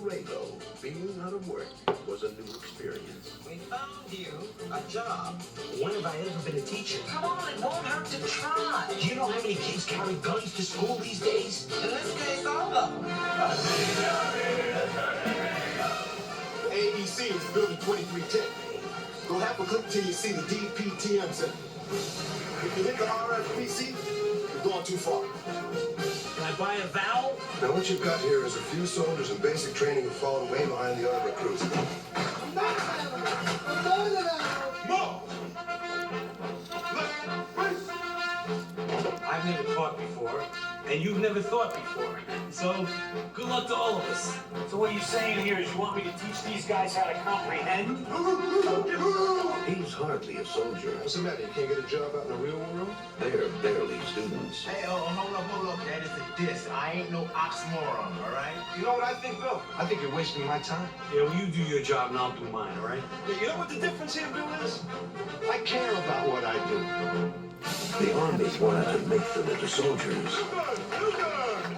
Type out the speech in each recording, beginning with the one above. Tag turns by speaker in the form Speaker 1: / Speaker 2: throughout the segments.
Speaker 1: Ray, though, being out of work was a new experience.
Speaker 2: We found you a job.
Speaker 3: When have I ever been a teacher?
Speaker 2: Come on, it won't hurt to try.
Speaker 3: Do you know how many kids carry guns to school these days?
Speaker 2: In this case, all of them.
Speaker 4: ABC is building 2310. Go half a click till you see the DPTM symbol. If you hit the RFPC, you're going too far.
Speaker 3: Can I buy a vowel?
Speaker 5: Now what you've got here is a few soldiers in basic training who've fallen way behind the other recruits.
Speaker 4: No!
Speaker 3: I've never taught before, and you've never thought before. So, good luck to all of us. So what you're saying here is you want me to teach these guys how to comprehend?
Speaker 5: He's hardly a soldier. What's the matter? You can't get a job out in the real world? They're barely students.
Speaker 2: Hey, hold up. That is a diss. I ain't no oxymoron, all right?
Speaker 4: You know what I think, Bill? I think you're wasting my time.
Speaker 3: Yeah, well, you do your job and I'll do mine, all right?
Speaker 4: You know what the difference here, Bill, is? I care about what I do.
Speaker 5: The army wanted to make them into soldiers.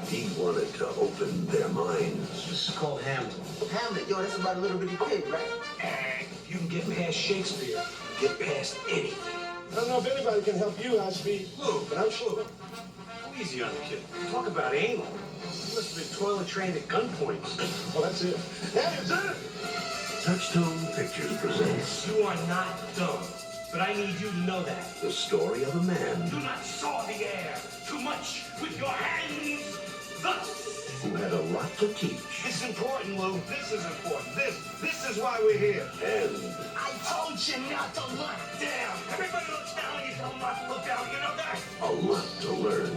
Speaker 5: He wanted to open their minds.
Speaker 3: This is called Hamlet.
Speaker 2: Hamlet, yo, that's about a little bitty pig, right?
Speaker 3: If you can get past Shakespeare, get past anything.
Speaker 4: I don't know if anybody can help you, Ashby, but I'm sure.
Speaker 3: Go easy on the kid. Talk about anal. You must have been toilet trained at gunpoint.
Speaker 4: Well, that's it. That is it!
Speaker 5: Touchstone Pictures presents
Speaker 3: You are not dumb, but I need you to know that.
Speaker 5: the story of a man
Speaker 3: Do not saw the air too much with your hands. Thus.
Speaker 5: who had a lot to teach
Speaker 4: This is important, Lou. This is important. This is why we're here.
Speaker 5: and
Speaker 3: I told you not to look down. Everybody looks down when you tell them not to look down. You know that?
Speaker 5: a lot to learn.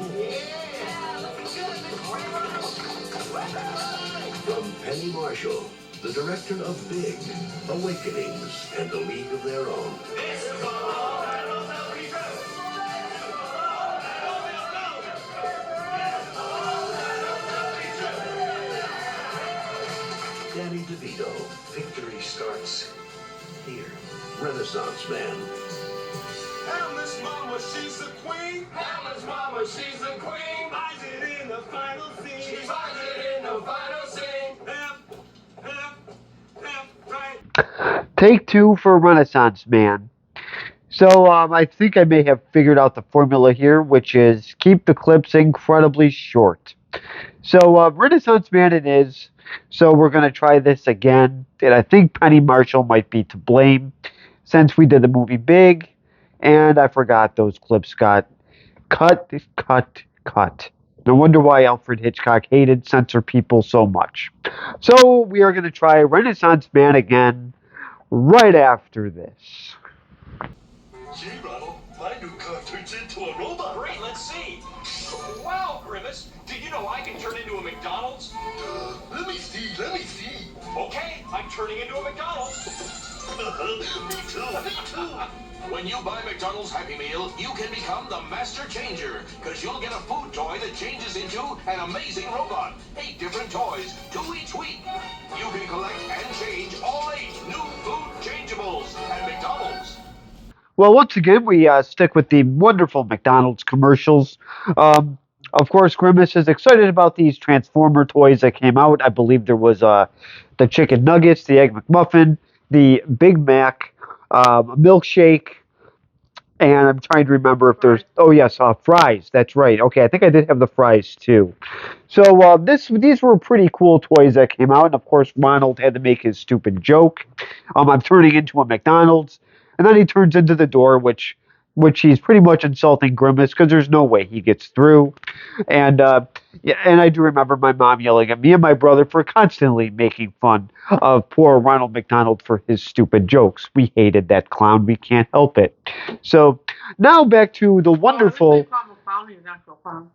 Speaker 5: From Penny Marshall, the director of Big, Awakenings, and A League of Their Own. Danny DeVito,
Speaker 3: Victory starts here.
Speaker 5: Renaissance Man.
Speaker 4: Hamlet's mama, she's the queen.
Speaker 2: Hamlet's mama, she's the queen.
Speaker 4: Buys it in the final scene.
Speaker 2: She buys it in the final scene.
Speaker 4: Right.
Speaker 6: Take two for Renaissance Man. So I think I may have figured out the formula here, which is keep the clips incredibly short. So Renaissance Man it is. So we're going to try this again. And I think Penny Marshall might be to blame since we did the movie Big. And I forgot those clips got cut. No wonder why Alfred Hitchcock hated censor people so much. So we are going to try Renaissance Man again right after this.
Speaker 4: Gee, Ronald, my new car turns into a robot.
Speaker 7: Great, let's see. Wow, Grimace, did you know I can turn into a McDonald's?
Speaker 4: Let me see.
Speaker 7: Okay, I'm turning into a McDonald's.
Speaker 4: Me too.
Speaker 7: When you buy McDonald's Happy Meal, you can become the Master Changer, because you'll get a food toy that changes into an amazing robot. 8 different toys, 2 each week. You can collect and change all 8 new food changeables at McDonald's.
Speaker 6: Well, once again, we stick with the wonderful McDonald's commercials. Of course, Grimace is excited about these Transformer toys that came out. I believe there was the Chicken Nuggets, the Egg McMuffin, the Big Mac, milkshake, and I'm trying to remember if there's... Oh, yes, fries. That's right. Okay, I think I did have the fries, too. So these were pretty cool toys that came out. And, of course, Ronald had to make his stupid joke. I'm turning into a McDonald's. And then he turns into the door, which he's pretty much insulting Grimace because there's no way he gets through. And I do remember my mom yelling at me and my brother for constantly making fun of poor Ronald McDonald for his stupid jokes. We hated that clown. We can't help it. So now back to the wonderful...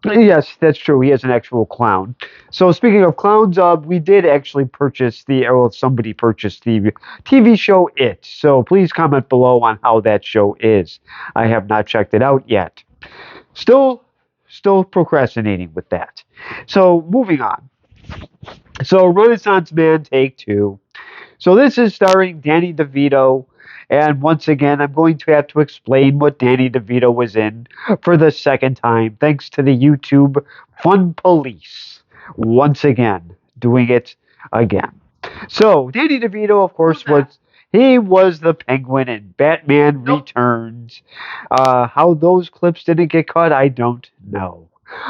Speaker 6: Yes, that's true. He is an actual clown. So speaking of clowns, we did actually purchase somebody purchased the TV show It. So please comment below on how that show is. I have not checked it out yet. Still procrastinating with that. So moving on. So Renaissance Man Take 2. So this is starring Danny DeVito. And once again, I'm going to have to explain what Danny DeVito was in for the second time, thanks to the YouTube Fun Police. Once again, doing it again. So Danny DeVito, of course,
Speaker 8: Who's that?
Speaker 6: he was the Penguin in Batman
Speaker 8: Nope.
Speaker 6: Returns. How those clips didn't get cut, I don't know.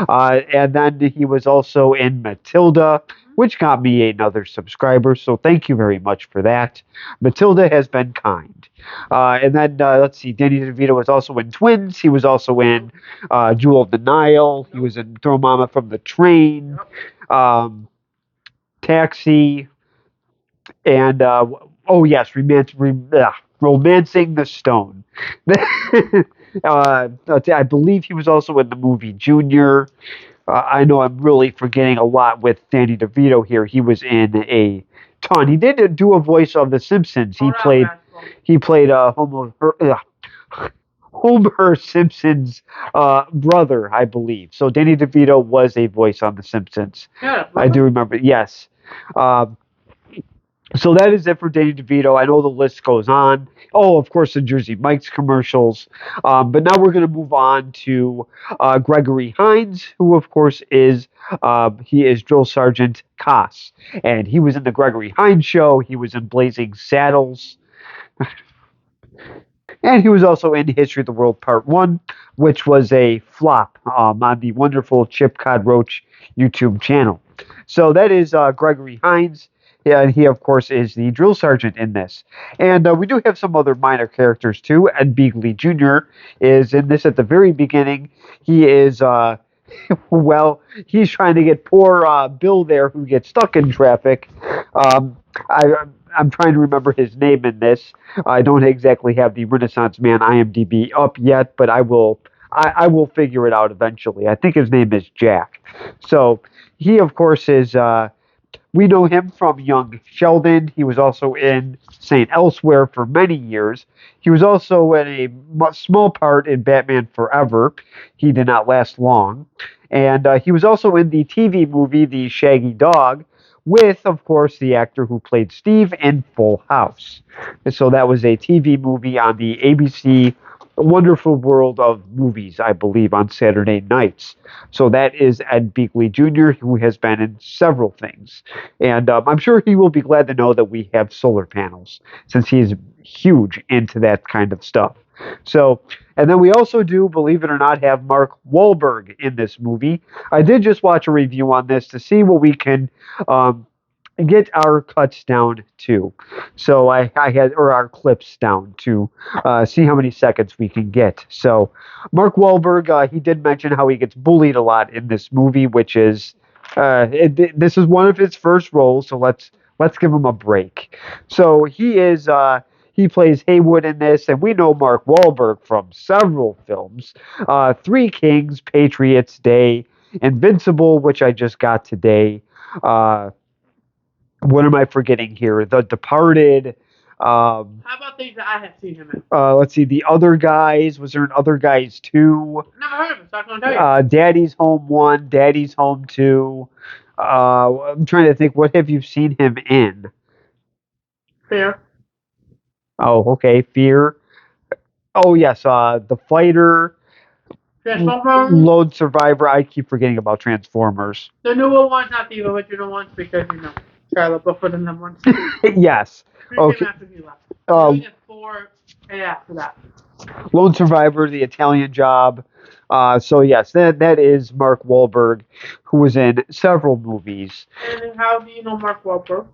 Speaker 6: And then he was also in Matilda, which got me another subscriber. So thank you very much for that. Matilda has been kind. And then let's see, Danny DeVito was also in Twins. He was also in Jewel of the Nile. He was in Throw Mama from the Train, Taxi, and oh yes, Romancing the Stone. I believe he was also in the movie Junior. I know I'm really forgetting a lot with Danny DeVito here. He was in a ton. He did do a voice of The Simpsons. He played Homer Simpson's brother, I believe. So Danny DeVito was a voice on The Simpsons.
Speaker 8: Yeah,
Speaker 6: I do remember. Yes. So that is it for Danny DeVito. I know the list goes on. Oh, of course, the Jersey Mike's commercials. But now we're going to move on to Gregory Hines, who, of course, he is Drill Sergeant Koss. And he was in the Gregory Hines Show. He was in Blazing Saddles. And he was also in History of the World Part 1, which was a flop on the wonderful Chip Cod Roach YouTube channel. So that is Gregory Hines. Yeah, and he, of course, is the drill sergeant in this. And we do have some other minor characters, too. Ed Beagley Jr. is in this at the very beginning. He is, well, he's trying to get poor Bill there, who gets stuck in traffic. I'm trying to remember his name in this. I don't exactly have the Renaissance Man IMDb up yet, but I will figure it out eventually. I think his name is Jack. So he, of course, is... we know him from Young Sheldon. He was also in St. Elsewhere for many years. He was also in a small part in Batman Forever. He did not last long. And he was also in the TV movie The Shaggy Dog with, of course, the actor who played Steve in Full House. And so that was a TV movie on the ABC Wonderful World of Movies, I believe, on Saturday nights. So that is Ed Beagley Jr., who has been in several things. And I'm sure he will be glad to know that we have solar panels, since he is huge into that kind of stuff. So, and then we also do, believe it or not, have Mark Wahlberg in this movie. I did just watch a review on this to see what we can get our cuts down to. So I had, or our clips down to see how many seconds we can get. So Mark Wahlberg, he did mention how he gets bullied a lot in this movie, which is, this is one of his first roles, so let's give him a break. So he plays Haywood in this, and we know Mark Wahlberg from several films. Three Kings, Patriots Day, Invincible, which I just got today. What am I forgetting here? The Departed.
Speaker 8: How about things that I have seen him in?
Speaker 6: Let's see. The Other Guys. Was there an Other Guys 2?
Speaker 8: Never heard of him, so I can't tell you.
Speaker 6: Daddy's Home 1. Daddy's Home 2. I'm trying to think. What have you seen him in?
Speaker 8: Fair.
Speaker 6: Oh, okay. Fear. Oh, yes. The Fighter.
Speaker 8: Transformers.
Speaker 6: Lone Survivor. I keep forgetting about Transformers.
Speaker 8: The newer ones, not the original ones, because, you know, Charlotte Buffer than them ones.
Speaker 6: Yes. Okay.
Speaker 8: After he left. We get 4 and after that.
Speaker 6: Lone Survivor, The Italian Job. So yes, that is Mark Wahlberg, who was in several movies.
Speaker 8: And how do you know Mark Wahlberg?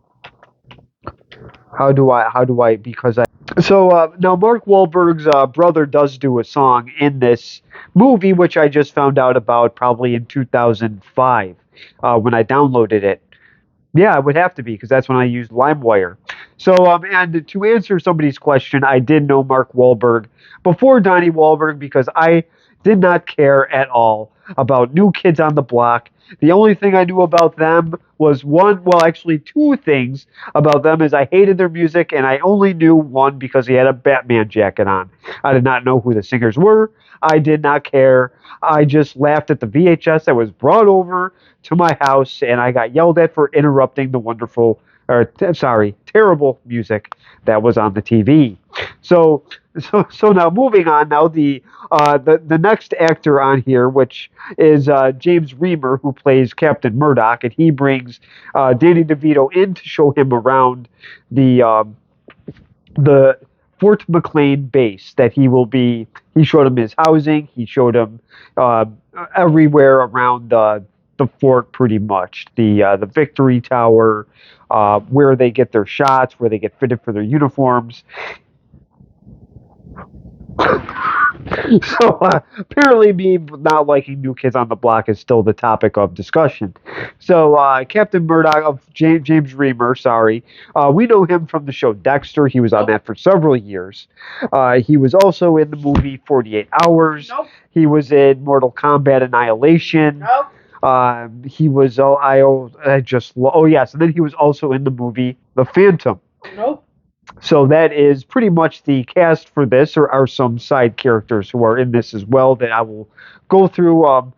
Speaker 6: How do I? Because I. So now Mark Wahlberg's brother does do a song in this movie, which I just found out about probably in 2005 when I downloaded it. Yeah, it would have to be, because that's when I used LimeWire. So, and to answer somebody's question, I did know Mark Wahlberg before Donnie Wahlberg, because I did not care at all about New Kids on the Block. The only thing I knew about them was two things about them is I hated their music, and I only knew one because he had a Batman jacket on. I did not know who the singers were. I did not care. I just laughed at the VHS that was brought over to my house, and I got yelled at for interrupting the wonderful, sorry, terrible music that was on the TV. So now moving on. Now the next actor on here, which is James Remar, who plays Captain Murdoch, and he brings Danny DeVito in to show him around the Fort McLean base that he will be. He showed him his housing. He showed him everywhere around the fort, pretty much the Victory Tower, where they get their shots, where they get fitted for their uniforms. So apparently, me not liking New Kids on the Block is still the topic of discussion. So Captain Murdoch of James Remar, sorry, we know him from the show Dexter. He was on that for several years. He was also in the movie 48 Hours.
Speaker 8: Nope.
Speaker 6: He was in Mortal Kombat Annihilation.
Speaker 8: Nope.
Speaker 6: He was yes, and then he was also in the movie The Phantom.
Speaker 8: Nope.
Speaker 6: So that is pretty much the cast for this. There are some side characters who are in this as well that I will go through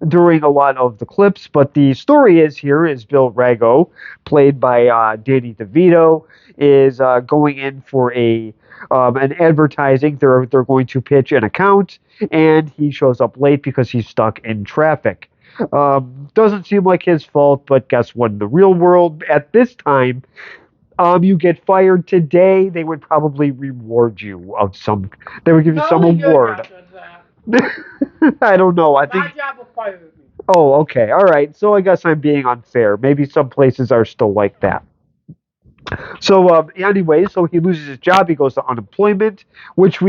Speaker 6: during a lot of the clips. But the story is Bill Rago, played by Danny DeVito, is going in for an advertising. They're going to pitch an account, and he shows up late because he's stuck in traffic. Doesn't seem like his fault, but guess what? In the real world, at this time, you get fired today, they would probably reward you of some. They would give you some award. I don't know. I think.
Speaker 8: My job will fire me.
Speaker 6: Oh, okay. All right. So I guess I'm being unfair. Maybe some places are still like that. So anyway, so he loses his job. He goes to unemployment, which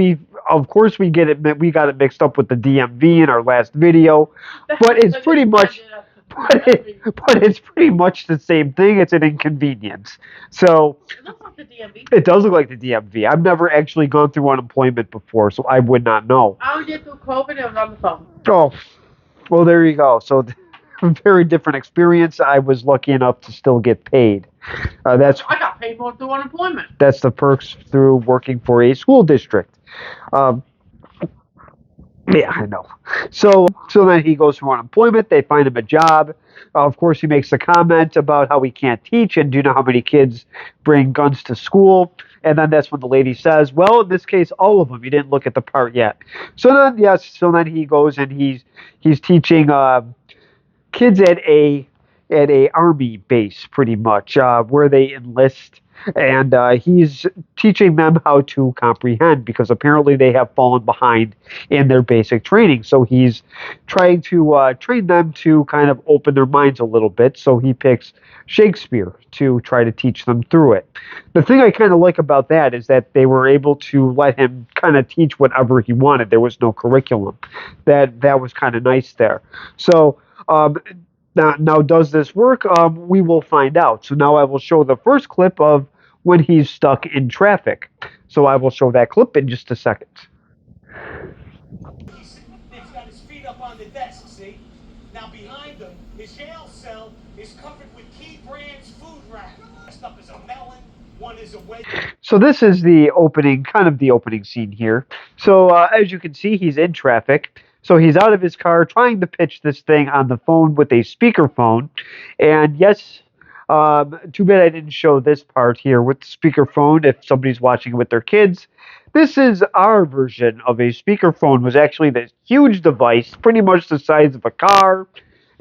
Speaker 6: of course, we got it mixed up with the DMV in our last video, but it's pretty much. But it's pretty much the same thing. It's an inconvenience. So
Speaker 8: It looks like the DMV.
Speaker 6: it does look like the DMV. I've never actually gone through unemployment before, so I would not know.
Speaker 8: I only did through COVID and I was on the phone.
Speaker 6: Oh, well, there you go. So a very different experience. I was lucky enough to still get paid.
Speaker 8: I got paid more through unemployment.
Speaker 6: That's the perks through working for a school district. Yeah, I know. So then he goes for unemployment. They find him a job. Of course, he makes a comment about how he can't teach, and do you know how many kids bring guns to school? And then that's when the lady says, well, in this case, all of them. You didn't look at the part yet. So then he goes and he's teaching kids at a army base, pretty much, where they enlist. And he's teaching them how to comprehend, because apparently they have fallen behind in their basic training. So he's trying to train them to kind of open their minds a little bit. So he picks Shakespeare to try to teach them through it. The thing I kind of like about that is that they were able to let him kind of teach whatever he wanted. There was no curriculum. That was kind of nice there. So now, does this work? We will find out. So now I will show the first clip of when he's stuck in traffic. So I will show that clip in just a second.
Speaker 3: He's got his feet up on the desk, see? Now behind him, his jail cell is covered with Key Brands food wrap. Next up is a melon, one is a wedge.
Speaker 6: So this is the opening scene here. So as you can see, he's in traffic. So he's out of his car trying to pitch this thing on the phone with a speakerphone. And yes, too bad I didn't show this part here with the speakerphone if somebody's watching with their kids. This is our version of a speakerphone. It was actually this huge device, pretty much the size of a car.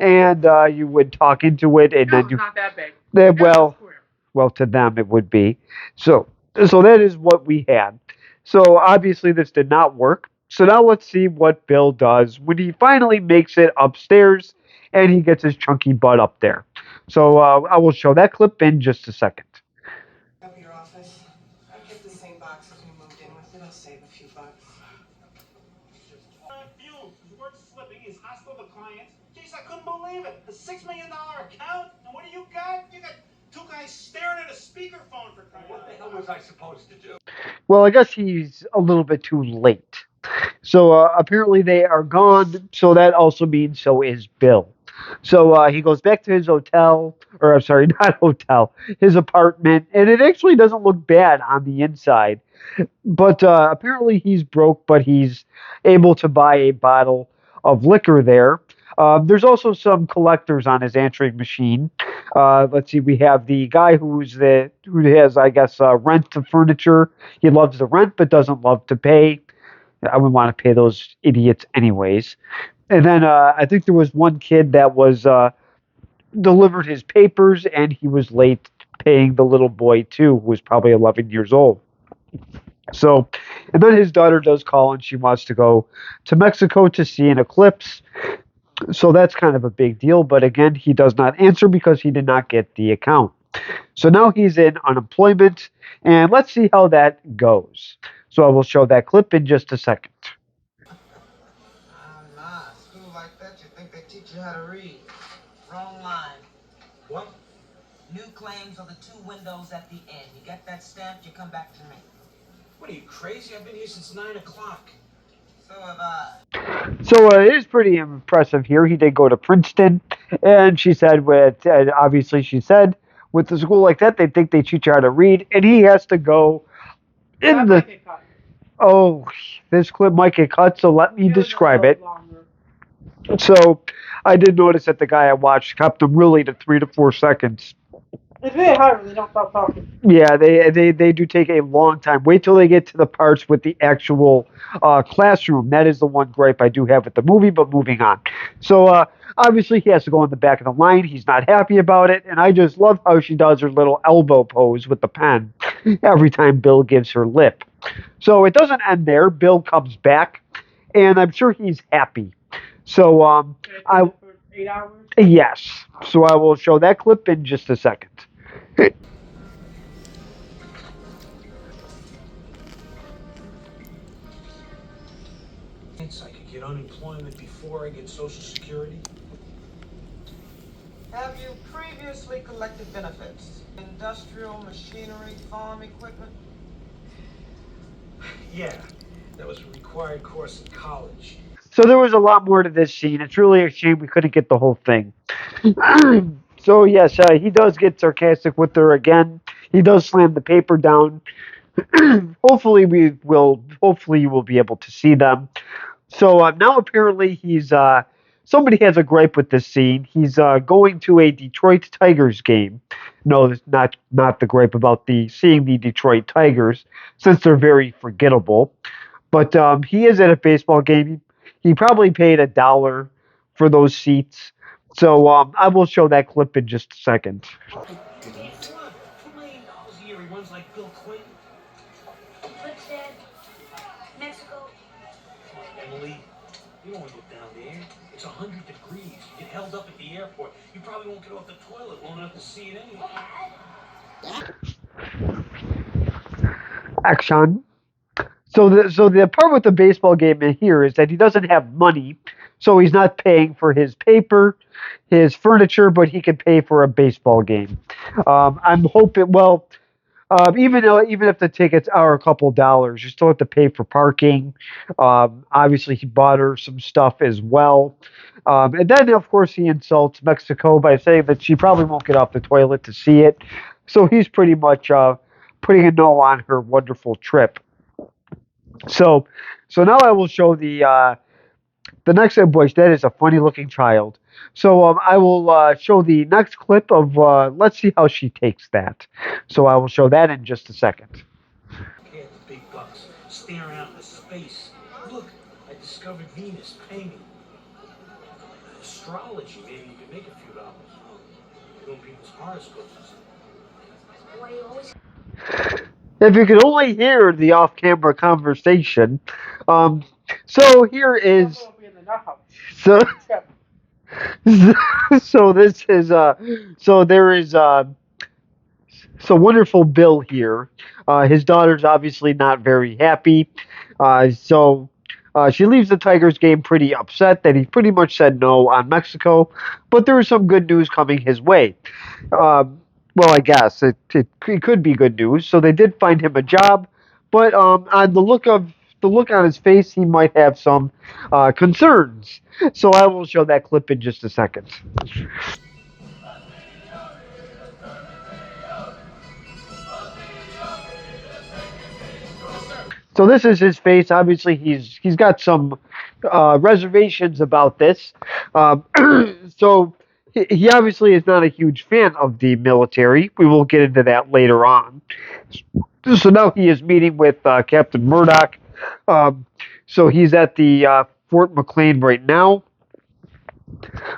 Speaker 6: And you would talk into it. And then
Speaker 8: not that big.
Speaker 6: Well, to them it would be. So that is what we had. So obviously this did not work. So now let's see what Bill does when he finally makes it upstairs and he gets his chunky butt up there. So I will show that clip in just a second.
Speaker 9: Up your office. I kept the same boxes we moved in with. It'll save a few bucks.
Speaker 3: Fuel, his work's slipping, he's hostile to clients. Jeez, I couldn't believe it. A $6 million account, and what do you got? You got two guys staring at a speakerphone for crying out loud.
Speaker 7: What the hell was I supposed to do?
Speaker 6: Well, I guess he's a little bit too late. So apparently they are gone, so that also means so is Bill. So he goes back to his hotel, or I'm sorry, not hotel, his apartment, and it actually doesn't look bad on the inside. But apparently he's broke, but he's able to buy a bottle of liquor there. There's also some collectors on his answering machine. Let's see, we have the guy who has, I guess, rent to furniture. He loves the rent but doesn't love to pay. I wouldn't want to pay those idiots anyways. And then I think there was one kid that was delivered his papers and he was late paying the little boy too, who was probably 11 years old. So, and then his daughter does call and she wants to go to Mexico to see an eclipse. So that's kind of a big deal. But again, he does not answer because he did not get the account. So now he's in unemployment, and let's see how that goes. So I will show that clip in just a second.
Speaker 2: Nah, school like that, you think they teach you how to read. Wrong line.
Speaker 3: What?
Speaker 2: New claims are the 2 windows at the end. You get that stamped, you come back to me.
Speaker 3: What are you, crazy? I've been here since 9 o'clock.
Speaker 2: So have I.
Speaker 6: So it is pretty impressive here. He did go to Princeton, and she said, obviously she said, with a school like that, they think they teach you how to read, and he has to go in the... Oh, this clip might get cut, so let me describe it. So I did notice that the guy I watched kept them really to 3 to 4 seconds.
Speaker 8: It's really hard when they don't stop talking.
Speaker 6: Yeah, they do take a long time. Wait till they get to the parts with the actual classroom. That is the one gripe I do have with the movie, but moving on. So obviously he has to go in the back of the line. He's not happy about it, and I just love how she does her little elbow pose with the pen every time Bill gives her lip. So it doesn't end there. Bill comes back, and I'm sure he's happy. So
Speaker 8: For 8 hours?
Speaker 6: yes. So I will show that clip in just a second.
Speaker 3: I could get unemployment before I get Social Security.
Speaker 2: Have you previously collected benefits? Industrial machinery, farm equipment?
Speaker 3: Yeah, that was a required course in college.
Speaker 6: So there was a lot more to this scene. It's really a shame we couldn't get the whole thing. So yes, he does get sarcastic with her again. He does slam the paper down. Hopefully you will be able to see them. So now apparently he's somebody has a gripe with this scene. He's going to a Detroit Tigers game. No, it's not the gripe about seeing the Detroit Tigers, since they're very forgettable. But he is at a baseball game. He probably paid $1 for those seats. So I will show that clip in just a second.
Speaker 3: $4 million a year, he runs like Bill Clinton.
Speaker 10: Princeton, Mexico.
Speaker 3: Come on, Emily, you don't want to go down there. It's 100 degrees. You get held up at the airport. You probably won't get off the toilet long enough to see it anyway.
Speaker 6: Action. So the part with the baseball game in here is that he doesn't have money, so he's not paying for his paper, his furniture, but he can pay for a baseball game. I'm hoping, even if the tickets are a couple dollars, you still have to pay for parking. Obviously, he bought her some stuff as well. And then, of course, he insults Mexico by saying that she probably won't get off the toilet to see it. So he's pretty much putting a no on her wonderful trip. So now I will show the next boy. That is a funny looking child. So I will show the next clip of let's see how she takes that. So I will show that in just a second.
Speaker 3: Okay, the big bucks staring out into space. Look, I discovered Venus. Pay me. Astrology, maybe you can make a few dollars. Doing people's horoscopes and stuff.
Speaker 10: Boy, you always.
Speaker 6: If you could only hear the off-camera conversation, so here is so so this is so there is so wonderful Bill here. His daughter's obviously not very happy, so she leaves the Tigers game pretty upset that he pretty much said no on Mexico, but there is some good news coming his way. Well, I guess it could be good news. So they did find him a job, but on the look on his face, he might have some concerns. So I will show that clip in just a second. So this is his face. Obviously, he's got some reservations about this. Um, so he obviously is not a huge fan of the military. We will get into that later on. So now he is meeting with Captain Murdoch. Um, so he's at the Fort McLean right now.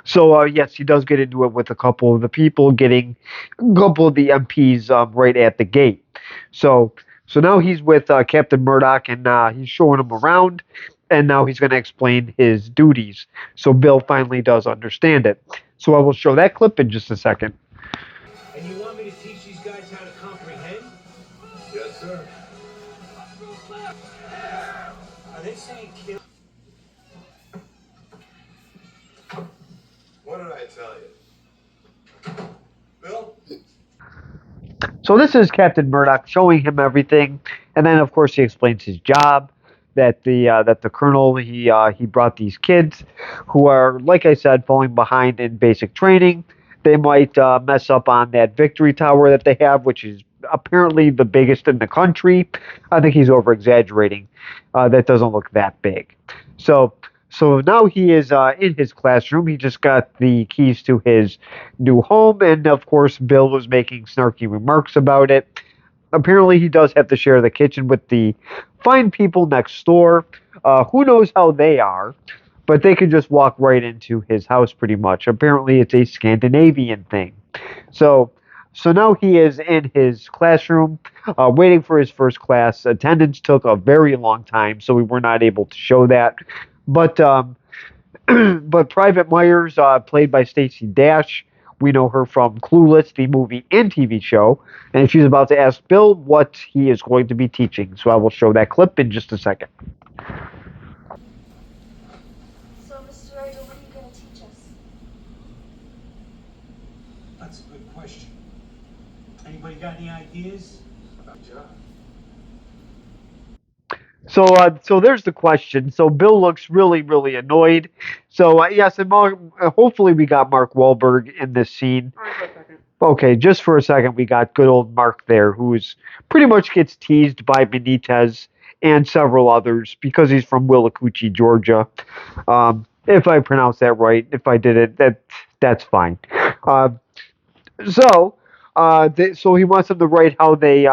Speaker 6: So yes, he does get into it with a couple of the people, getting a couple of the MPs right at the gate. So now he's with Captain Murdoch, and he's showing him around, and now he's going to explain his duties. So Bill finally does understand it. So I will show that clip in just a second.
Speaker 3: And you want me to teach these guys how to comprehend?
Speaker 4: Yes, sir.
Speaker 3: Are they saying kill?
Speaker 4: What did I tell you? Bill?
Speaker 6: So this is Captain Murdoch showing him everything, and then of course he explains his job. That the colonel he brought these kids who are, like I said, falling behind in basic training. They might mess up on that victory tower that they have, which is apparently the biggest in the country. I think he's over exaggerating. That doesn't look that big. So now he is in his classroom. He just got the keys to his new home, and of course Bill was making snarky remarks about it. Apparently he does have to share the kitchen with the fine people next door. Who knows how they are, but they could just walk right into his house pretty much. Apparently it's a Scandinavian thing. So now he is in his classroom, waiting for his first class. Attendance took a very long time, so we were not able to show that. But but Private Myers, played by Stacey Dash, we know her from Clueless, the movie and TV show, and she's about to ask Bill what he is going to be teaching. So I will show that clip in just a second.
Speaker 10: So, Mr. Ryder, what are you going to teach us?
Speaker 3: That's a good question. Anybody got any ideas?
Speaker 4: About job.
Speaker 6: So there's the question. So Bill looks really, really annoyed. So yes, and hopefully we got Mark Wahlberg in this scene.
Speaker 8: All right, for a second.
Speaker 6: Okay, just for a second, we got good old Mark there, who's pretty much gets teased by Benitez and several others because he's from Willacoochee, Georgia. If I pronounced that right, if I did it, that's fine. So he wants them to write how they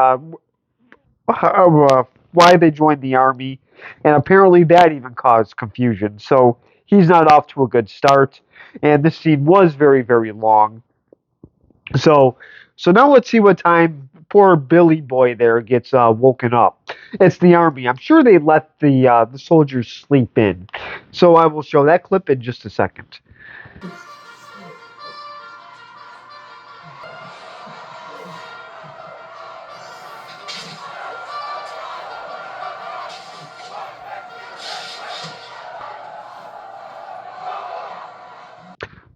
Speaker 6: why they joined the army, and apparently that even caused confusion. So he's not off to a good start, and this scene was very, very long. So now let's see what time poor Billy Boy there gets woken up. It's the army. I'm sure they let the soldiers sleep in. So I will show that clip in just a second.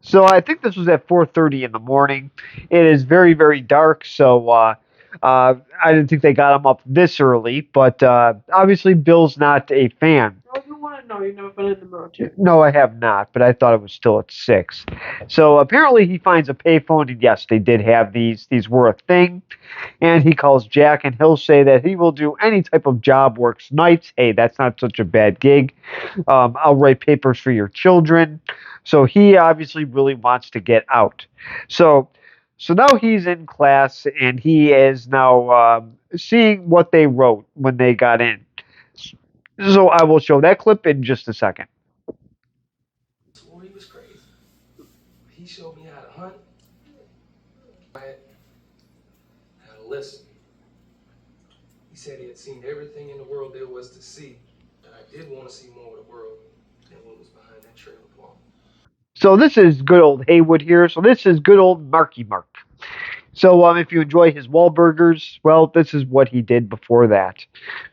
Speaker 6: So I think this was at 4:30 in the morning. It is very, very dark, so I didn't think they got him up this early. But obviously, Bill's not a fan.
Speaker 8: Oh, you want to know? You've never been in the military.
Speaker 6: No, I have not, but I thought it was still at 6. So apparently, he finds a payphone, and yes, they did have these. These were a thing. And he calls Jack, and he'll say that he will do any type of job, works nights. Hey, that's not such a bad gig. I'll write papers for your children. So he obviously really wants to get out. So now he's in class, and he is now seeing what they wrote when they got in. So I will show that clip in just a second.
Speaker 11: Swore he was crazy. He showed me how to hunt, how to listen. He said he had seen everything in the world there was to see, and I did want to see more of the world than what was behind that trailer park.
Speaker 6: So this is good old Haywood here. So this is good old Marky Mark. So if you enjoy his Wahlburgers, well, this is what he did before that.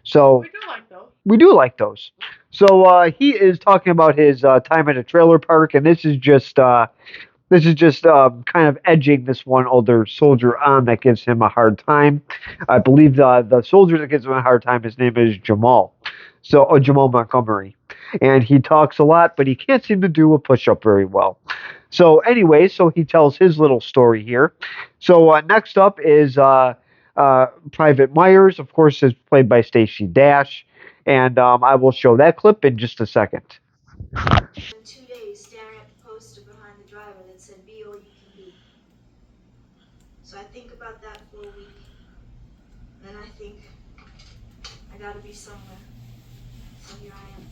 Speaker 6: So
Speaker 8: We do like those.
Speaker 6: we do like those. So he is talking about his time at a trailer park, and this is just kind of edging this one older soldier on that gives him a hard time. I believe the soldier that gives him a hard time, his name is Jamal. So Jamal Montgomery, and he talks a lot, but he can't seem to do a push-up very well. So anyway, so he tells his little story here. So next up is Private Myers, of course, is played by Stacey Dash, and I will show that clip in just a second.
Speaker 10: In 2 days, staring at the poster behind the driver that said, "Be all you can be." So I think about that for a week. And then I think, I gotta be somewhere. So here I am.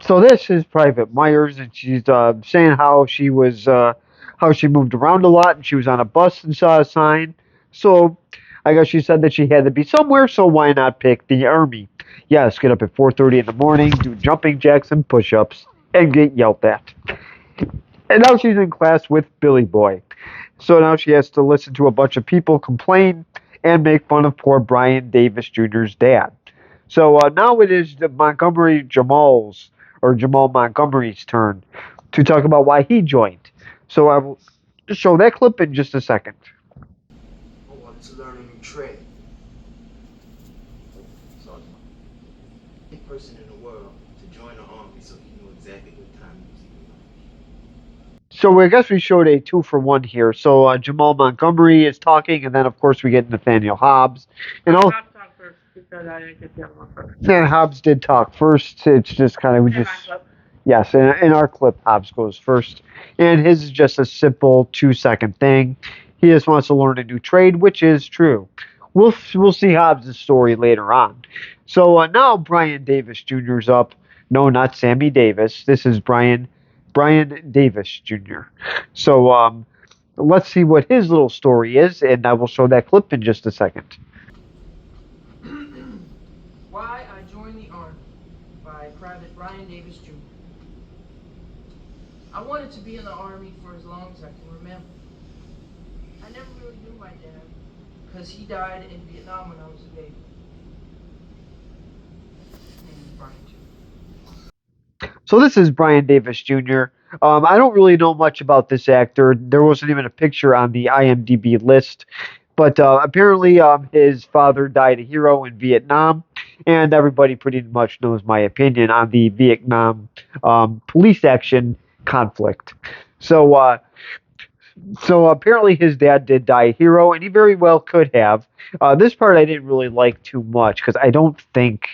Speaker 6: So this is Private Myers, and she's saying how she was, how she moved around a lot, and she was on a bus and saw a sign. So I guess she said that she had to be somewhere, so why not pick the Army? Yes, get up at 4:30 in the morning, do jumping jacks and push-ups, and get yelled at. And now she's in class with Billy Boy. So now she has to listen to a bunch of people complain and make fun of poor Brian Davis Jr.'s dad. So now it is Jamal Montgomery's turn to talk about why he joined. So I will show that clip in just a second.
Speaker 12: I wanted to learn a new trade. So, any person in the world to join the army so he knew exactly what time he was eating.
Speaker 6: So I guess we showed a 2-for-1 here. So Jamal Montgomery is talking, and then of course we get Nathaniel Hobbs. And all.
Speaker 8: I'll talk first because I didn't get the other one first.
Speaker 6: And Hobbs did talk first. It's just kind of yes. In our clip, Hobbs goes first, and his is just a simple 2-second thing. He just wants to learn a new trade, which is true. We'll see Hobbs' story later on. So now Brian Davis Jr.'s up. No, not Sammy Davis. This is Brian Davis Jr. So let's see what his little story is, and I will show that clip in just a second.
Speaker 13: Why I Joined the Army by Private Brian Davis Jr. I wanted to be in the Army for as long as I can remember. I never really knew my dad, because he died in Vietnam when I was a baby. His name is Brian too.
Speaker 6: So this is Brian Davis Jr. I don't really know much about this actor. There wasn't even a picture on the IMDb list. But apparently his father died a hero in Vietnam, and everybody pretty much knows my opinion on the Vietnam police action conflict. So apparently his dad did die a hero, and he very well could have. This part I didn't really like too much because I don't think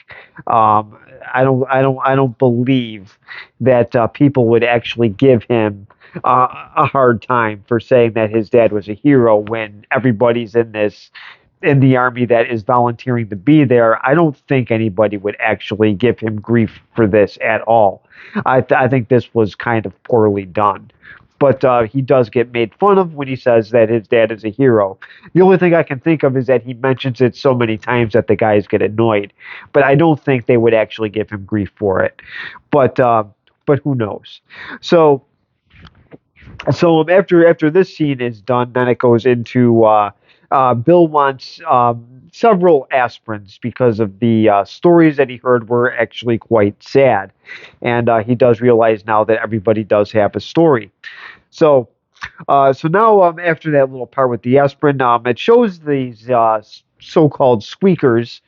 Speaker 6: I don't believe that people would actually give him a hard time for saying that his dad was a hero when everybody's in the army that is volunteering to be there. I don't think anybody would actually give him grief for this at all. I think this was kind of poorly done. But he does get made fun of when he says that his dad is a hero. The only thing I can think of is that he mentions it so many times that the guys get annoyed. But I don't think they would actually give him grief for it. But who knows? So after this scene is done, then it goes into Bill wants several aspirins because of the stories that he heard were actually quite sad, and he does realize now that everybody does have a story. So now after that little part with the aspirin, it shows these so-called squeakers.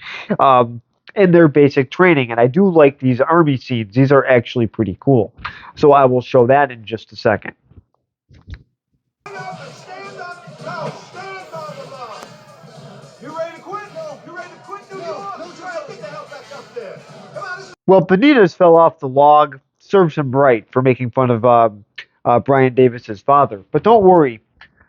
Speaker 6: In their basic training, and I do like these army scenes. These are actually pretty cool. So I will show that in just a second.
Speaker 4: Stand up! No, stand by the line! You ready to quit? No. You ready to quit? No. Try to get the hell back up there. Come on,
Speaker 6: Well, Benitez fell off the log. Serves him right for making fun of Brian Davis's father. But don't worry,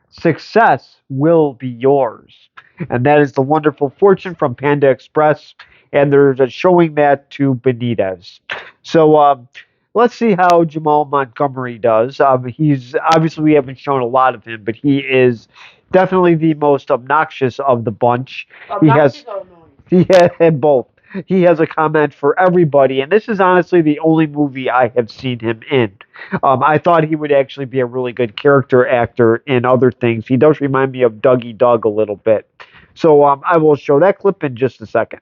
Speaker 6: success will be yours. And that is the wonderful fortune from Panda Express. And they're just showing that to Benitez. So let's see how Jamal Montgomery does. He's obviously, we haven't shown a lot of him, but he is definitely the most obnoxious of the bunch. He has both. He has a comment for everybody, and this is honestly the only movie I have seen him in. I thought he would actually be a really good character actor in other things. He does remind me of Dougie Doug a little bit. So I will show that clip in just a second.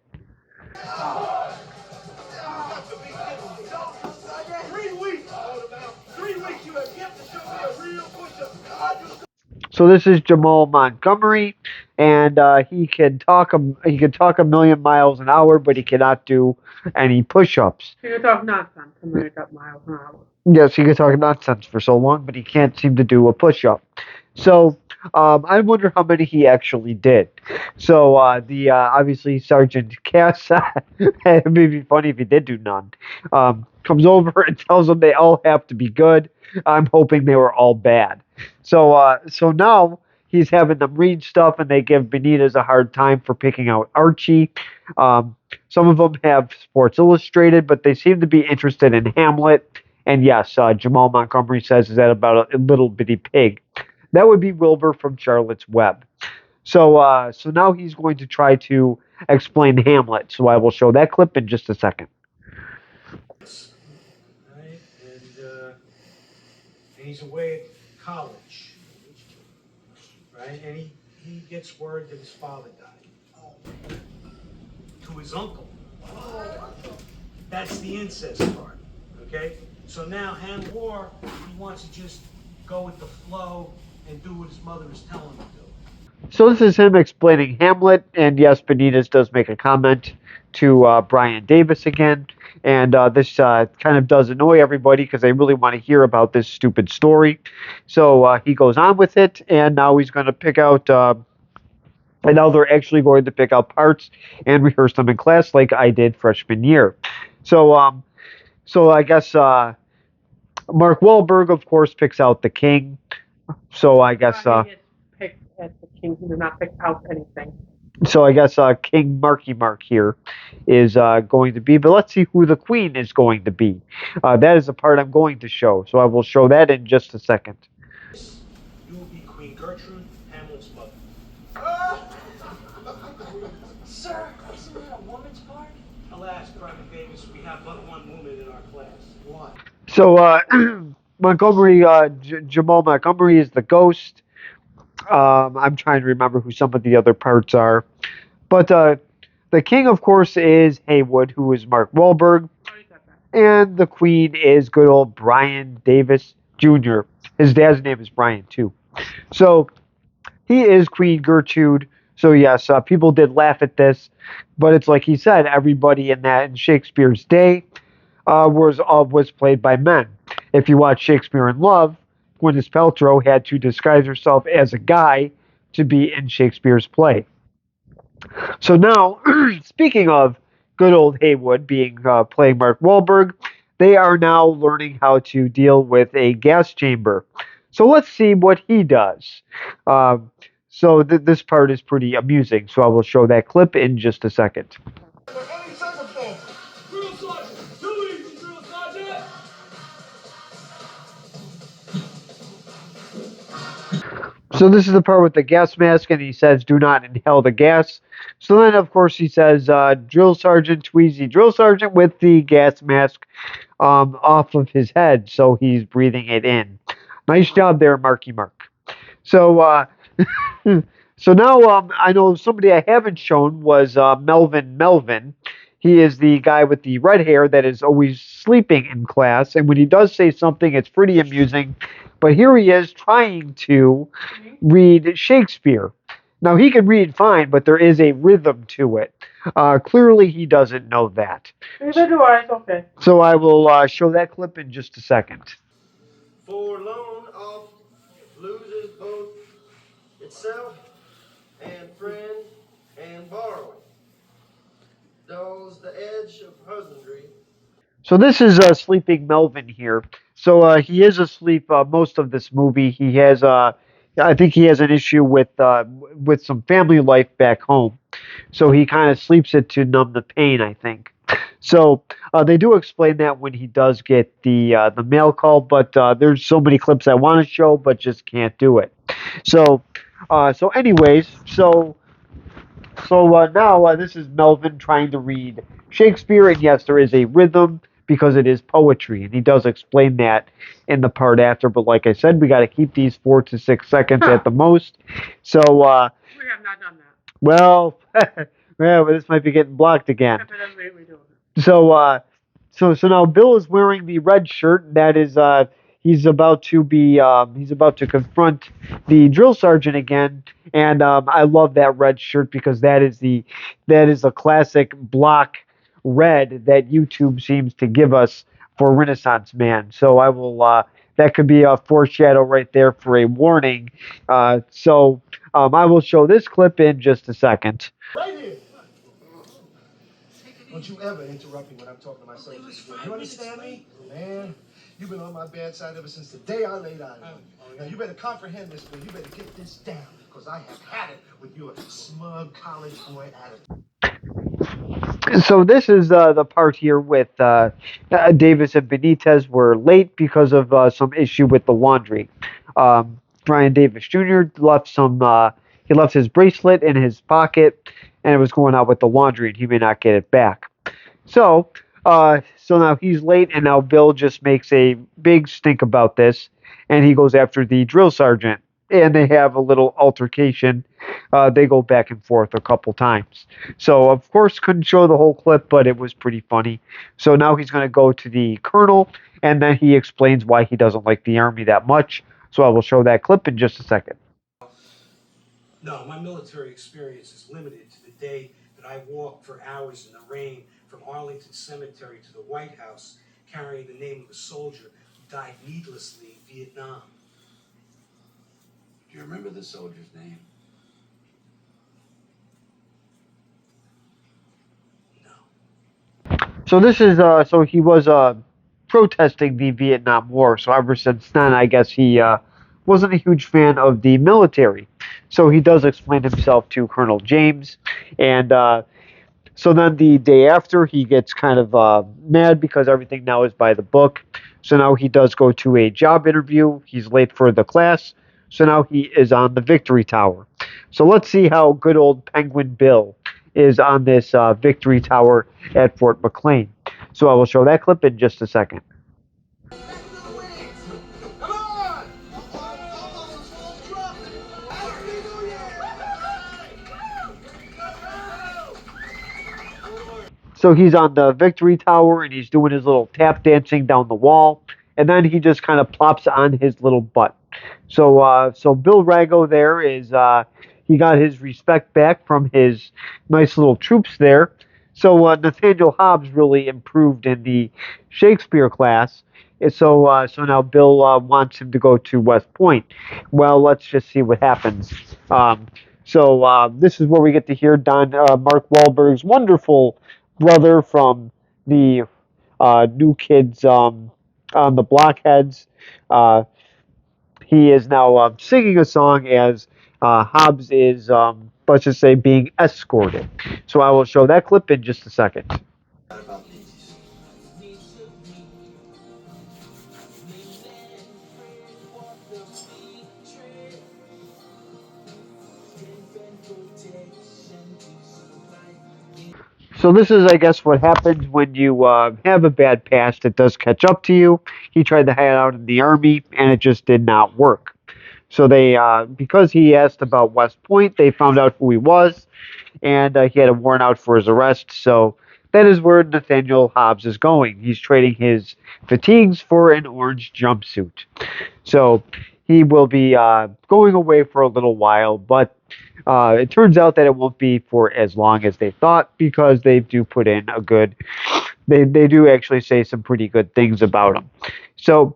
Speaker 6: So this is Jamal Montgomery, and he can talk a million miles an hour, but he cannot do any push-ups.
Speaker 8: He can talk nonsense and make up miles an hour.
Speaker 6: Yes, he can talk nonsense for so long, but he can't seem to do a push-up. So I wonder how many he actually did. So the obviously Sergeant Cass, it would be funny if he did do none. Comes over and tells them they all have to be good. I'm hoping they were all bad. So now he's having them read stuff, and they give Benitez a hard time for picking out Archie. Some of them have Sports Illustrated, but they seem to be interested in Hamlet. And yes, Jamal Montgomery says, is that about a little bitty pig? That would be Wilbur from Charlotte's Web. So now he's going to try to explain Hamlet. So I will show that clip in just a second.
Speaker 3: Right? And he's away at college. Right? And he gets word that his father died. To his uncle. That's the incest part. Okay? So now Han War, he wants to just go with the flow and do what his mother is telling him to do.
Speaker 6: So this is him explaining Hamlet, and yes, Benitez does make a comment to Brian Davis again, and this kind of does annoy everybody because they really want to hear about this stupid story. So he goes on with it, and now he's going to pick out, and now they're actually going to pick out parts and rehearse them in class like I did freshman year. So I guess Mark Wahlberg, of course, picks out the king. So I guess
Speaker 8: He gets picked as the king. He did not pick out anything.
Speaker 6: so I guess King Marky Mark here is going to be, but let's see who the queen is going to be. That is the part I'm going to show, so I will show that in just a second.
Speaker 3: You will be Queen Gertrude, Hamlet's mother.
Speaker 13: Sir, isn't that a woman's part?
Speaker 3: Alas, Private Davis, we have but one woman in our class. One.
Speaker 6: So Montgomery, Jamal Montgomery is the ghost. I'm trying to remember who some of the other parts are, but the king, of course, is Haywood, who is Mark Wahlberg, and the queen is good old Brian Davis Jr. His dad's name is Brian too. So he is Queen Gertrude. So yes, people did laugh at this, but it's like he said, everybody in Shakespeare's day was played by men. If you watch Shakespeare in Love, Gwyneth Paltrow had to disguise herself as a guy to be in Shakespeare's play. So now, speaking of good old Haywood being playing Mark Wahlberg, they are now learning how to deal with a gas chamber. So let's see what he does. So this part is pretty amusing. So I will show that clip in just a second.
Speaker 4: Drill sergeant! Too easy, drill sergeant!
Speaker 6: So this is the part with the gas mask, and he says, "Do not inhale the gas." So then, of course, he says, "Drill sergeant, Tweezy, drill sergeant," with the gas mask off of his head, so he's breathing it in. Nice job there, Marky Mark. So, so now I know somebody I haven't shown was Melvin. He is the guy with the red hair that is always sleeping in class, and when he does say something, it's pretty amusing. But here he is trying to read Shakespeare. Now, he can read fine, but there is a rhythm to it. Clearly, he doesn't know that.
Speaker 8: Neither do I. It's okay.
Speaker 6: So I will show that clip in just a second.
Speaker 4: For loan off loses both itself and friend and borrowing. Dulls the edge of husbandry.
Speaker 6: So this is Sleeping Melvin here. So he is asleep most of this movie. He has, I think he has an issue with some family life back home. So he kind of sleeps it to numb the pain, I think. So they do explain that when he does get the mail call, but there's so many clips I want to show, but just can't do it. So anyways, so now this is Melvin trying to read Shakespeare, and yes, there is a rhythm because it is poetry, and he does explain that in the part after. But like I said, we got to keep these 4 to 6 seconds at the most. So
Speaker 8: We have not done that.
Speaker 6: well, yeah, but this might be getting blocked again.
Speaker 8: If it doesn't, we do it.
Speaker 6: So now Bill is wearing the red shirt. And that is he's about to confront the drill sergeant again. And I love that red shirt because that is a classic block red that YouTube seems to give us for Renaissance Man. So I will that could be a foreshadow right there for a warning. I will show this clip in just a second.
Speaker 4: Right here. Don't you ever interrupt me when I'm talking to myself. You understand me? Man, you've been on my bad side ever since the day I laid eyes on you. Now, you better comprehend this, man. You better get this down, because I have had it with your smug college boy attitude.
Speaker 6: So this is the part here with Davis and Benitez were late because of some issue with the laundry. Brian Davis Jr. left he left his bracelet in his pocket, and it was going out with the laundry, and he may not get it back. So now he's late, and now Bill just makes a big stink about this, and he goes after the drill sergeant, and they have a little altercation. They go back and forth a couple times. So, of course, couldn't show the whole clip, but it was pretty funny. So now he's going to go to the colonel, and then he explains why he doesn't like the Army that much. So I will show that clip in just a second.
Speaker 3: No, my military experience is limited to the day that I walked for hours in the rain from Arlington Cemetery to the White House, carrying the name of a soldier who died needlessly in Vietnam.
Speaker 5: Do you remember the soldier's name?
Speaker 6: So this is so he was protesting the Vietnam War. So ever since then, I guess he wasn't a huge fan of the military. So he does explain himself to Colonel James, and so then the day after, he gets kind of mad because everything now is by the book. So now he does go to a job interview. He's late for the class. So now he is on the Victory Tower. So let's see how good old Penguin Bill is on this Victory Tower at Fort McLean. So I will show that clip in just a second. So he's on the Victory Tower, and he's doing his little tap dancing down the wall, and then he just kind of plops on his little butt. So Bill Rago there is he got his respect back from his nice little troops there. So Nathaniel Hobbs really improved in the Shakespeare class. And so now Bill wants him to go to West Point. Well, let's just see what happens. This is where we get to hear Mark Wahlberg's wonderful brother from the New Kids on the Blockheads. He is now singing a song as Hobbs is, let's just say, being escorted. So I will show that clip in just a second. So this is, I guess, what happens when you have a bad past. It does catch up to you. He tried to hide out in the Army, and it just did not work. So they, because he asked about West Point, they found out who he was, and he had a warrant out for his arrest. So that is where Nathaniel Hobbs is going. He's trading his fatigues for an orange jumpsuit. So he will be going away for a little while, but it turns out that it won't be for as long as they thought, because they do put in a good, they do actually say some pretty good things about him. So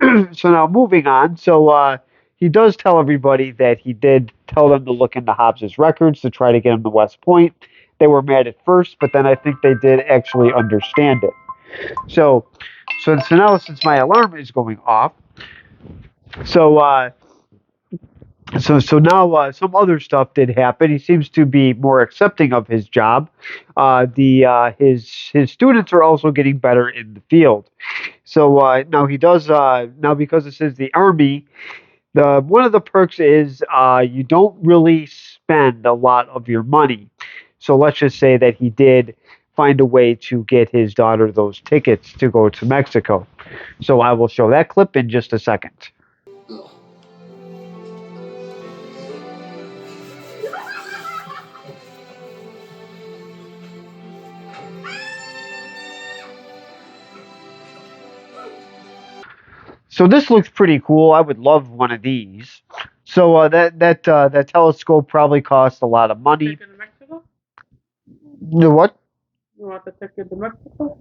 Speaker 6: now moving on. So he does tell everybody that he did tell them to look into Hobbs's records to try to get him to West Point. They were mad at first, but then I think they did actually understand it. So now, since my alarm is going off, so now some other stuff did happen. He seems to be more accepting of his job. His students are also getting better in the field. So now he does now, because this is the Army. One of the perks is you don't really spend a lot of your money. So let's just say that he did find a way to get his daughter those tickets to go to Mexico. So I will show that clip in just a second. So this looks pretty cool. I would love one of these. So that telescope probably cost a lot of money.
Speaker 8: Mexico?
Speaker 6: The what?
Speaker 8: You want the ticket to Mexico?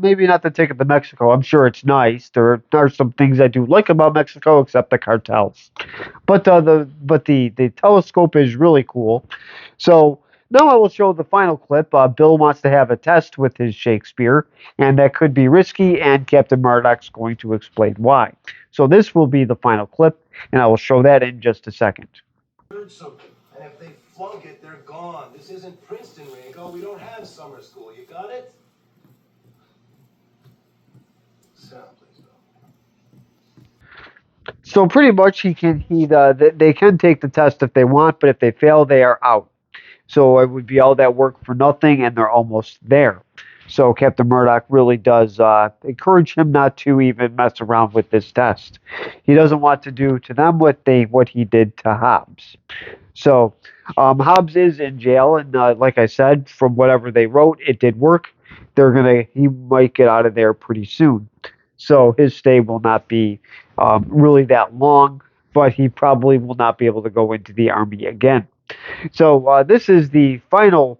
Speaker 6: Maybe not the ticket to Mexico. I'm sure it's nice. There are some things I do like about Mexico, except the cartels. But the telescope is really cool. So now I will show the final clip. Bill wants to have a test with his Shakespeare, and that could be risky. And Captain Murdoch's going to explain why. So this will be the final clip, and I will show that in just a second.
Speaker 11: Heard something. And if they flunk it, they're gone. This isn't Princeton, Ringo. We don't have summer school. You got it? Sound, please, though.
Speaker 6: So pretty much they can take the test if they want, but if they fail, they are out. So it would be all that work for nothing, and they're almost there. So Captain Murdoch really does encourage him not to even mess around with this test. He doesn't want to do to them what he did to Hobbs. So Hobbs is in jail, and like I said, from whatever they wrote, it did work. He might get out of there pretty soon. So his stay will not be really that long, but he probably will not be able to go into the army again. So this is the final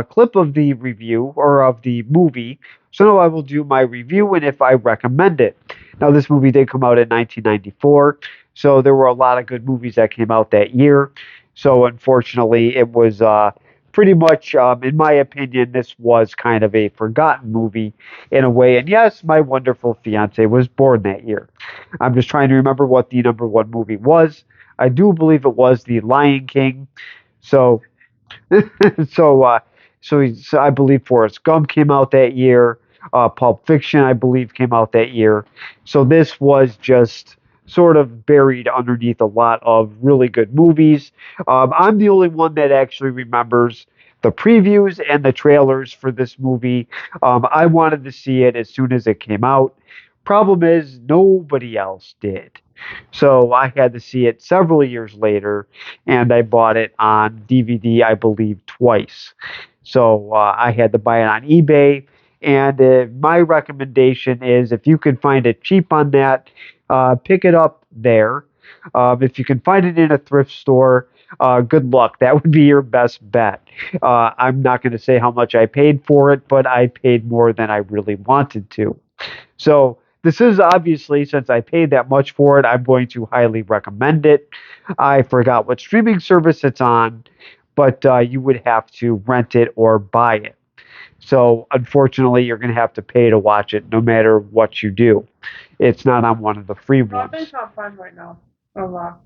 Speaker 6: clip of the review, or of the movie. So now I will do my review and if I recommend it. Now this movie did come out in 1994, so there were a lot of good movies that came out that year. So unfortunately, it was pretty much, in my opinion, this was kind of a forgotten movie in a way. And yes, my wonderful fiance was born that year. I'm just trying to remember what the number one movie was. I do believe it was The Lion King. So, so I believe Forrest Gump came out that year. Pulp Fiction, I believe, came out that year. So this was just sort of buried underneath a lot of really good movies. I'm the only one that actually remembers the previews and the trailers for this movie. I wanted to see it as soon as it came out. Problem is, nobody else did. So I had to see it several years later, and I bought it on DVD, I believe, twice. So I had to buy it on eBay, and my recommendation is, if you can find it cheap on that, pick it up there. If you can find it in a thrift store, good luck. That would be your best bet. I'm not going to say how much I paid for it, but I paid more than I really wanted to. So this is obviously, since I paid that much for it, I'm going to highly recommend it. I forgot what streaming service it's on, but you would have to rent it or buy it. So unfortunately, you're going to have to pay to watch it no matter what you do. It's not on one of the free
Speaker 8: I
Speaker 6: ones.
Speaker 8: think it's on Prime right now. Unlocked.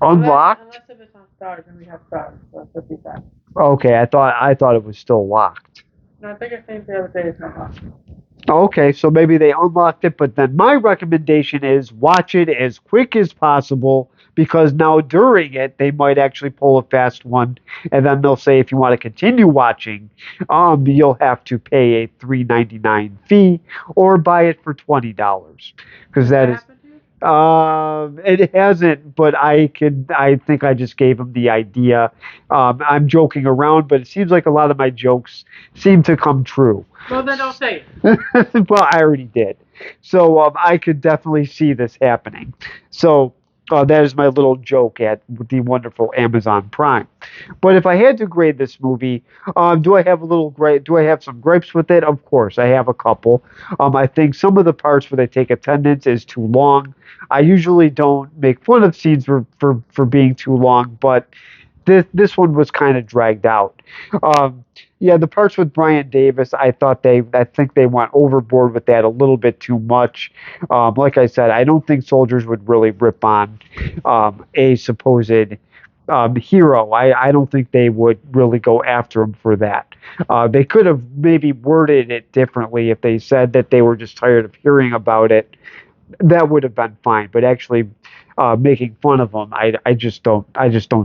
Speaker 6: Unlocked?
Speaker 8: Unless if it's on Stars, and we have Stars, so it should be fine.
Speaker 6: Okay, I thought it was still locked.
Speaker 8: No, I think I think the other day it's not locked.
Speaker 6: Okay, so maybe they unlocked it, but then my recommendation is watch it as quick as possible, because now during it, they might actually pull a fast one, and then they'll say if you want to continue watching, you'll have to pay a $3.99 fee or buy it for $20, because that is. It hasn't, but I think I just gave him the idea. I'm joking around, but it seems like a lot of my jokes seem to come true.
Speaker 8: Well, then don't say it.
Speaker 6: Well, I already did. So I could definitely see this happening. So that is my little joke at the wonderful Amazon Prime. But if I had to grade this movie, do I have some gripes with it? Of course, I have a couple. I think some of the parts where they take attendance is too long. I usually don't make fun of scenes for being too long, but this one was kind of dragged out. Yeah, the parts with Brian Davis, I think they went overboard with that a little bit too much. Like I said, I don't think soldiers would really rip on a supposed hero. I don't think they would really go after him for that. They could have maybe worded it differently if they said that they were just tired of hearing about it. That would have been fine, but actually making fun of them, I just don't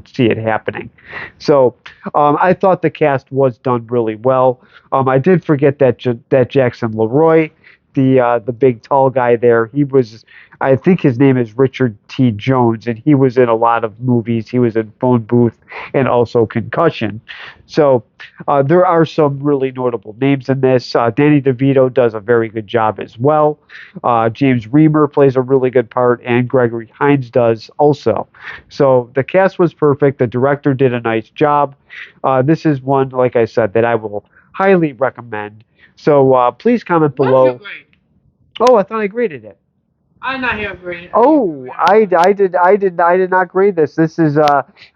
Speaker 6: see it happening. So I thought the cast was done really well. I did forget that Jackson Leroy the big tall guy there. He was, I think his name is Richard T. Jones, and he was in a lot of movies. He was in Phone Booth and also Concussion. So there are some really notable names in this. Danny DeVito does a very good job as well. James Remar plays a really good part, and Gregory Hines does also. So the cast was perfect. The director did a nice job. This is one, like I said, that I will highly recommend. So please comment below. Oh, I thought I graded it.
Speaker 8: I'm not here grading.
Speaker 6: Oh, I did not grade this. This is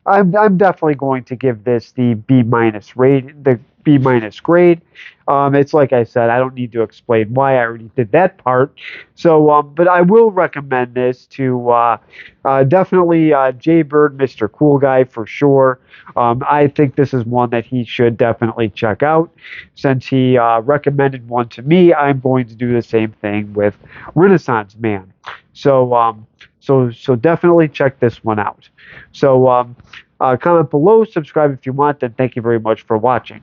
Speaker 6: I'm definitely going to give this the B minus rate, the B minus grade. It's like I said, I don't need to explain why. I already did that part. So, but I will recommend this to definitely Jay Bird, Mr. Cool Guy for sure. I think this is one that he should definitely check out. Since he recommended one to me, I'm going to do the same thing with Renaissance Man. So, so definitely check this one out. So, comment below, subscribe if you want, and thank you very much for watching.